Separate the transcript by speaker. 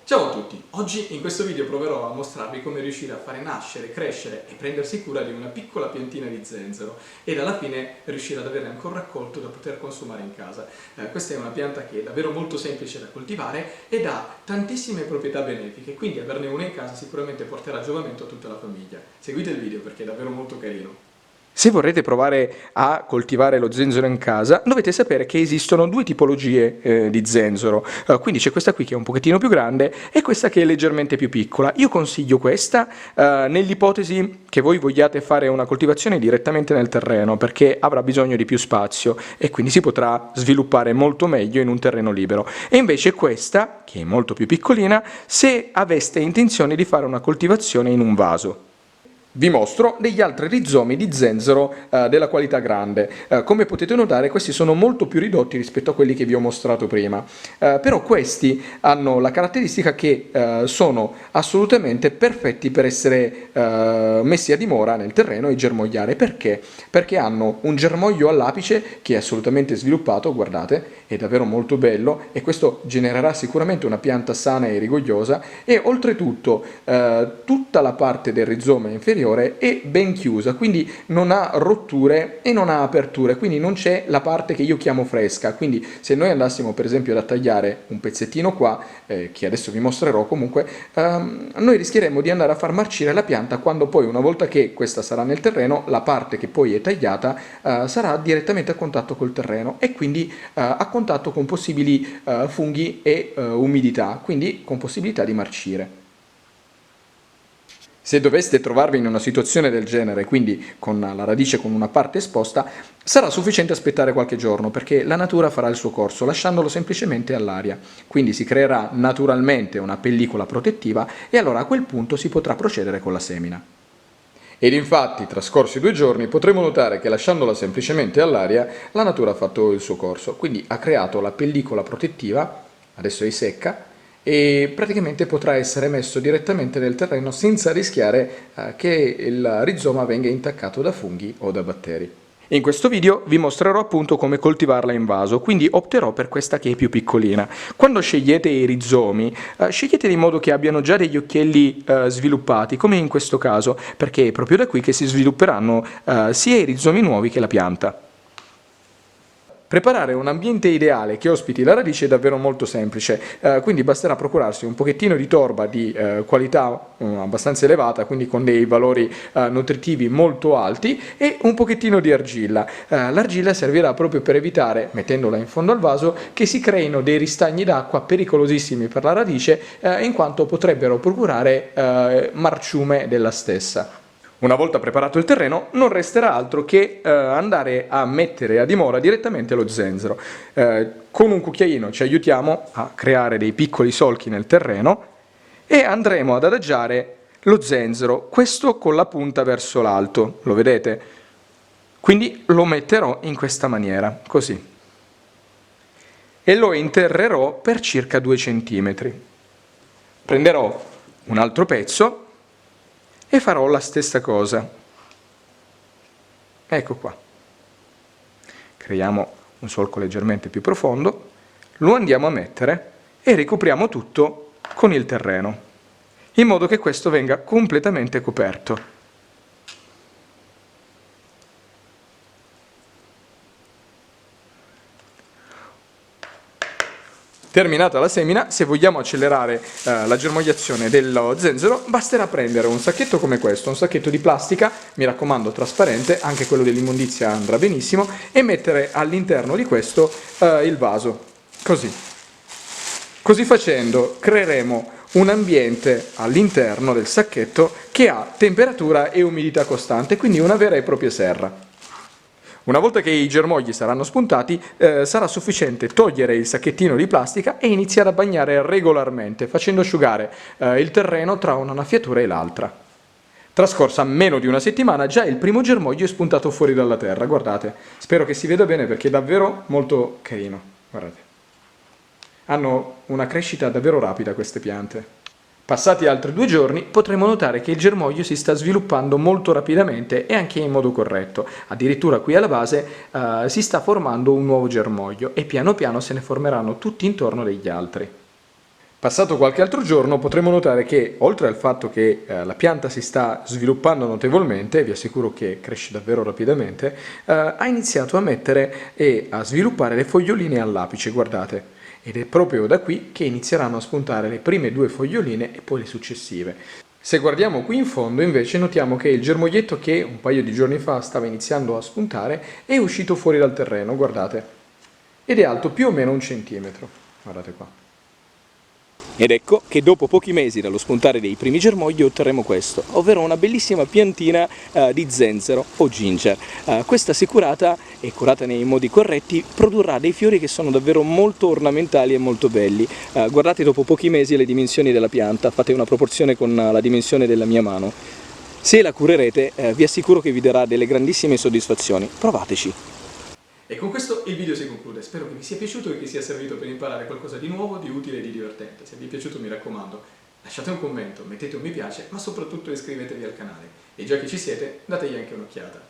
Speaker 1: Ciao a tutti! Oggi in questo video proverò a mostrarvi come riuscire a fare nascere, crescere e prendersi cura di una piccola piantina di zenzero ed alla fine riuscire ad avere anche un raccolto da poter consumare in casa. Questa è una pianta che è davvero molto semplice da coltivare ed ha tantissime proprietà benefiche, quindi averne una in casa sicuramente porterà giovamento a tutta la famiglia. Seguite il video perché è davvero molto carino.
Speaker 2: Se vorrete provare a coltivare lo zenzero in casa, dovete sapere che esistono due tipologie di zenzero. Quindi c'è questa qui che è un pochettino più grande e questa che è leggermente più piccola. Io consiglio questa nell'ipotesi che voi vogliate fare una coltivazione direttamente nel terreno, perché avrà bisogno di più spazio e quindi si potrà sviluppare molto meglio in un terreno libero. E invece questa, che è molto più piccolina, se aveste intenzione di fare una coltivazione in un vaso. Vi mostro degli altri rizomi di zenzero della qualità grande. Come potete notare, questi sono molto più ridotti rispetto a quelli che vi ho mostrato prima, però questi hanno la caratteristica che sono assolutamente perfetti per essere messi a dimora nel terreno e germogliare. Perché? Perché hanno un germoglio all'apice che è assolutamente sviluppato, guardate, è davvero molto bello e questo genererà sicuramente una pianta sana e rigogliosa e oltretutto tutta la parte del rizoma inferiore è ben chiusa, quindi non ha rotture e non ha aperture, quindi non c'è la parte che io chiamo fresca. Quindi se noi andassimo per esempio a tagliare un pezzettino qua, che adesso vi mostrerò comunque, noi rischieremmo di andare a far marcire la pianta quando poi, una volta che questa sarà nel terreno, la parte che poi è tagliata sarà direttamente a contatto col terreno e quindi a contatto con possibili funghi e umidità, quindi con possibilità di marcire. Se doveste trovarvi in una situazione del genere, quindi con la radice con una parte esposta, sarà sufficiente aspettare qualche giorno perché la natura farà il suo corso lasciandolo semplicemente all'aria. Quindi si creerà naturalmente una pellicola protettiva e allora a quel punto si potrà procedere con la semina. Ed infatti, trascorsi 2 giorni, potremo notare che lasciandola semplicemente all'aria, la natura ha fatto il suo corso, quindi ha creato la pellicola protettiva, adesso è secca, e praticamente potrà essere messo direttamente nel terreno senza rischiare che il rizoma venga intaccato da funghi o da batteri. In questo video vi mostrerò appunto come coltivarla in vaso, quindi opterò per questa che è più piccolina. Quando scegliete i rizomi, scegliete in modo che abbiano già degli occhielli sviluppati, come in questo caso, perché è proprio da qui che si svilupperanno sia i rizomi nuovi che la pianta. Preparare un ambiente ideale che ospiti la radice è davvero molto semplice, quindi basterà procurarsi un pochettino di torba di qualità abbastanza elevata, quindi con dei valori nutritivi molto alti e un pochettino di argilla. L'argilla servirà proprio per evitare, mettendola in fondo al vaso, che si creino dei ristagni d'acqua pericolosissimi per la radice, in quanto potrebbero procurare marciume della stessa. Una volta preparato il terreno non resterà altro che andare a mettere a dimora direttamente lo zenzero. Con un cucchiaino ci aiutiamo a creare dei piccoli solchi nel terreno e andremo ad adagiare lo zenzero, questo con la punta verso l'alto, lo vedete? Quindi lo metterò in questa maniera, così. E lo interrerò per circa 2 cm. Prenderò un altro pezzo e farò la stessa cosa. Ecco qua. Creiamo un solco leggermente più profondo, lo andiamo a mettere e ricopriamo tutto con il terreno, in modo che questo venga completamente coperto. Terminata la semina, se vogliamo accelerare la germogliazione dello zenzero, basterà prendere un sacchetto come questo, un sacchetto di plastica, mi raccomando trasparente, anche quello dell'immondizia andrà benissimo, e mettere all'interno di questo il vaso, così. Così facendo creeremo un ambiente all'interno del sacchetto che ha temperatura e umidità costante, quindi una vera e propria serra. Una volta che i germogli saranno spuntati, sarà sufficiente togliere il sacchettino di plastica e iniziare a bagnare regolarmente, facendo asciugare il terreno tra una annaffiatura e l'altra. Trascorsa meno di una settimana, già il primo germoglio è spuntato fuori dalla terra, guardate. Spero che si veda bene perché è davvero molto carino, guardate. Hanno una crescita davvero rapida queste piante. Passati altri 2 giorni potremo notare che il germoglio si sta sviluppando molto rapidamente e anche in modo corretto. Addirittura qui alla base si sta formando un nuovo germoglio e piano piano se ne formeranno tutti intorno degli altri. Passato qualche altro giorno potremo notare che, oltre al fatto che la pianta si sta sviluppando notevolmente, vi assicuro che cresce davvero rapidamente, ha iniziato a mettere e a sviluppare le foglioline all'apice, guardate. Ed è proprio da qui che inizieranno a spuntare le prime 2 foglioline e poi le successive. Se guardiamo qui in fondo invece notiamo che il germoglietto che un paio di giorni fa stava iniziando a spuntare è uscito fuori dal terreno, guardate. Ed è alto più o meno 1 centimetro, guardate qua. Ed ecco che dopo pochi mesi dallo spuntare dei primi germogli otterremo questo, ovvero una bellissima piantina di zenzero o ginger. Questa, se curata e curata nei modi corretti, produrrà dei fiori che sono davvero molto ornamentali e molto belli. Guardate dopo pochi mesi le dimensioni della pianta, fate una proporzione con la dimensione della mia mano. Se la curerete vi assicuro che vi darà delle grandissime soddisfazioni, provateci!
Speaker 1: E con questo il video si conclude, spero che vi sia piaciuto e che sia servito per imparare qualcosa di nuovo, di utile e di divertente. Se vi è piaciuto mi raccomando, lasciate un commento, mettete un mi piace, ma soprattutto iscrivetevi al canale. E già che ci siete, dategli anche un'occhiata.